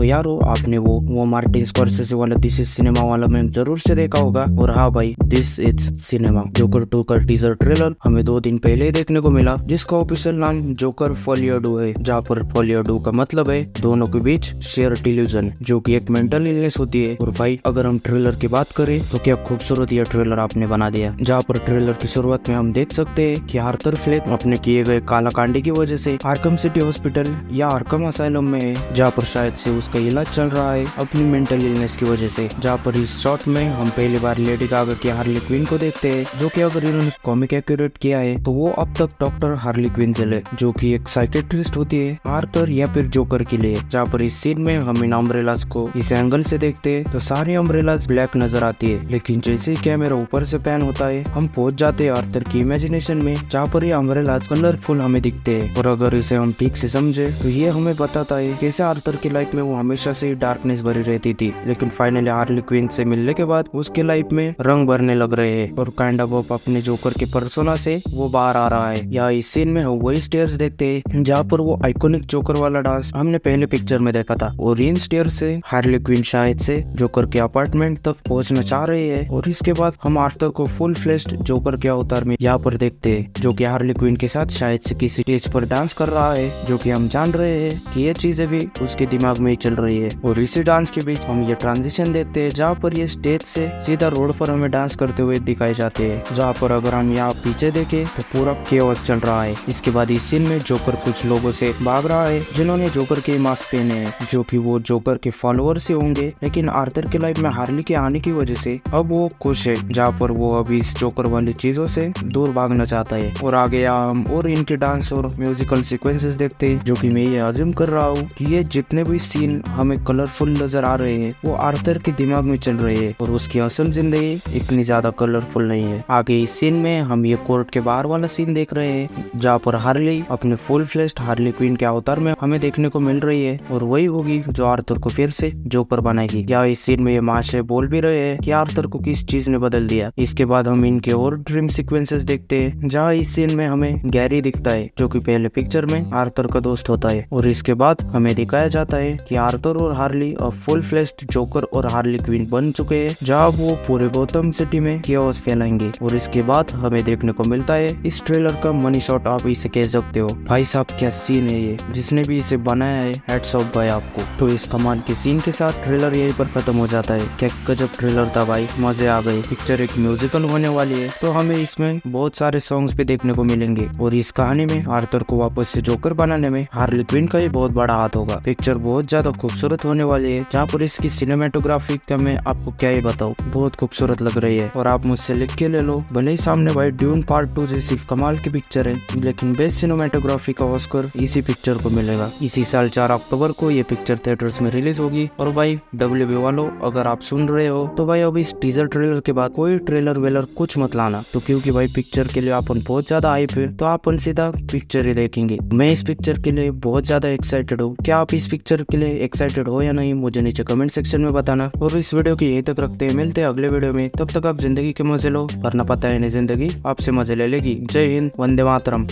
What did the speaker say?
तो यारो आपने वो मार्टिन स्कॉर्सेसे वाला दिस इज सिनेमा वाला मैम जरूर से देखा होगा। और हाँ भाई, दिस इज सिनेमा जोकर 2 का टीजर ट्रेलर हमें 2 दिन पहले ही देखने को मिला, जिसका ऑफिशियल नाम जोकर फोलियो 2 है, जहाँ पर फोलियो 2 का मतलब है दोनों के बीच शेयर डिल्यूजन, जो कि एक मेंटल इलनेस होती है। और भाई अगर हम ट्रेलर की बात करें तो क्या खूबसूरत यह ट्रेलर आपने बना दिया, जहाँ पर ट्रेलर की शुरुआत में हम देख सकते हैं कि आर्थर फ्लेक अपने किए गए काला कांडे की वजह से आर्कम सिटी हॉस्पिटल या आर्कम असाइलम में है, जहाँ पर शायद से उसका इलाज चल रहा है अपनी मेंटल इलनेस की वजह से। जहाँ पर इस शॉट में हम पहली बार लेडी गागा की हार्ली क्विन को देखते हैं, जो कि अगर इन्होंने कॉमिक एक्यूरेट किया है तो वो अब तक डॉक्टर हार्ली क्विंजल है, जो कि एक साइकेट्रिस्ट होती है आर्थर या फिर जोकर के लिए। जहाँ पर इस सीन में हम इन अम्ब्रेलास को इस एंगल से देखते हैं तो सारी अम्ब्रेलास ब्लैक नजर आती है, लेकिन जैसे ही कैमरा ऊपर से पैन होता है हम पहुंच जाते हैं आर्थर की इमेजिनेशन में, जहाँ पर ये अम्ब्रेलास कलरफुल हमें दिखते हैं। और अगर इसे हम ठीक से समझे तो ये हमें बताता है कैसे आर्थर की लाइफ में वो हमेशा से डार्कनेस भरी रहती थी, लेकिन फाइनली हार्ली क्विन से मिलने के बाद उसके लाइफ में रंग भरने लग रहे हैं और काइंड ऑफ अपने जोकर के पर्सोना से वो बाहर आ रहा है। या इस सीन में हम वही स्टेयर्स देखते हैं जहाँ पर वो आइकॉनिक जोकर वाला डांस हमने पहले पिक्चर में देखा था, और इन स्टेयर्स से हार्ली क्विन शायद से जोकर के अपार्टमेंट तक पहुंचना चाह रही है। और इसके बाद हम आर्थर को फुल फ्लेश्ड जोकर के अवतार में यहाँ पर देखते हैं, जो कि हार्ली क्विन के साथ शायद से किसी स्टेज पर डांस कर रहा है, जो कि हम जान रहे हैं कि ये चीजें भी उसके दिमाग में ही चल रही है। और इसी डांस के बीच हम ये ट्रांजिशन देखते हैं जहाँ पर ये स्टेज से सीधा रोड पर हमें डांस करते हुए दिखाए जाते हैं, जहाँ पर अगर हम यहाँ पीछे देखें तो पूरा केओस चल रहा है। इसके बाद इस सीन में जोकर कुछ लोगों से भाग रहा है जिन्होंने जोकर के मास्क पहने हैं, जो कि वो जोकर के फॉलोअर्स ही होंगे, लेकिन आर्थर के लाइफ में हार्ली के आने की वजह से अब वो खुश है, जहाँ पर वो अभी इस जोकर वाली चीजों से दूर भागना चाहता है। और आगे हम और इनके डांस और म्यूजिकल सीक्वेंसेस देखते हैं, जो कि मैं ये अज्यूम कर रहा हूँ कि ये जितने भी सीन हमें कलरफुल नजर आ रहे हैं वो आर्थर के दिमाग में चल रहे हैं और उसकी असल जिंदगी इतनी ज्यादा कलरफुल नहीं है। आगे इस सीन में हम ये कोर्ट के बाहर वाला सीन देख रहे हैं, जहाँ पर हार्ली अपने फुल फ्लेश्ड हार्ली क्वीन के अवतार में हमें देखने को मिल रही है, और वही होगी जो आर्थर को फिर से जोकर बनाएगी। या इस सीन में ये महाशय बोल भी रहे हैं कि आर्थर को किस चीज ने बदल दिया। इसके बाद हम इनके और ड्रीम सीक्वेंसेस देखते हैं, जहाँ इस सीन में हमें गैरी दिखता है, जो कि पहले पिक्चर में आर्थर का दोस्त होता है। और इसके बाद हमें दिखाया जाता है कि आर्थर और हार्ली अब फुल फ्लेश्ड जोकर और हार्ली क्वीन बन चुके हैं, जहाँ वो पूरे गौतम सिटी में केओस फैलाएंगे। और इसके बाद हमें देखने को मिलता है इस ट्रेलर का मनी शॉट, आप इसे कह सकते हो। भाई साहब क्या सीन है ये, जिसने भी इसे बनाया है हैट्स ऑफ भाई आपको। तो इस कमाल के सीन के साथ ट्रेलर यहीं पर खत्म हो जाता है। क्या गजब ट्रेलर था भाई, मजे आ गए। पिक्चर एक म्यूजिकल होने वाली है, तो हमें इसमें बहुत सारे सॉन्ग्स भी देखने को मिलेंगे, और इस कहानी में आर्थर को वापस से जोकर बनाने में हार्ली क्विन का ही बहुत बड़ा हाथ होगा। पिक्चर बहुत ज्यादा खूबसूरत होने वाली है, जहाँ पर इसकी सिनेमेटोग्राफी का मैं आपको क्या ही बताऊं, बहुत खूबसूरत लग रही है। और आप मुझसे लिख के ले लो, भले ही सामने भाई ड्यून पार्ट 2 जैसी कमाल की पिक्चर है, लेकिन बेस्ट सिनेमेटोग्राफी का ऑस्कर इसी पिक्चर को मिलेगा। इसी साल 4 अक्टूबर को ये पिक्चर थिएटर्स में रिलीज होगी। और भाई WB वालों, अगर आप सुन रहे हो तो भाई अब इस टीजर ट्रेलर के बाद कोई ट्रेलर वेलर कुछ मत लाना, तो क्योंकि भाई पिक्चर के लिए अपन बहुत ज्यादा हाइप है, तो अपन सीधा पिक्चर ही देखेंगे। मैं इस पिक्चर के लिए बहुत ज्यादा एक्साइटेड हूँ। क्या आप इस पिक्चर के लिए एक्साइटेड हो या नहीं, मुझे नीचे कमेंट सेक्शन में बताना। और इस वीडियो की यहीं तक रखते हैं, मिलते हैं अगले वीडियो में। तब तक आप जिंदगी के मजे लो, वरना पता है नहीं जिंदगी आपसे मजे ले लेगी। जय हिंद, वंदे मातरम।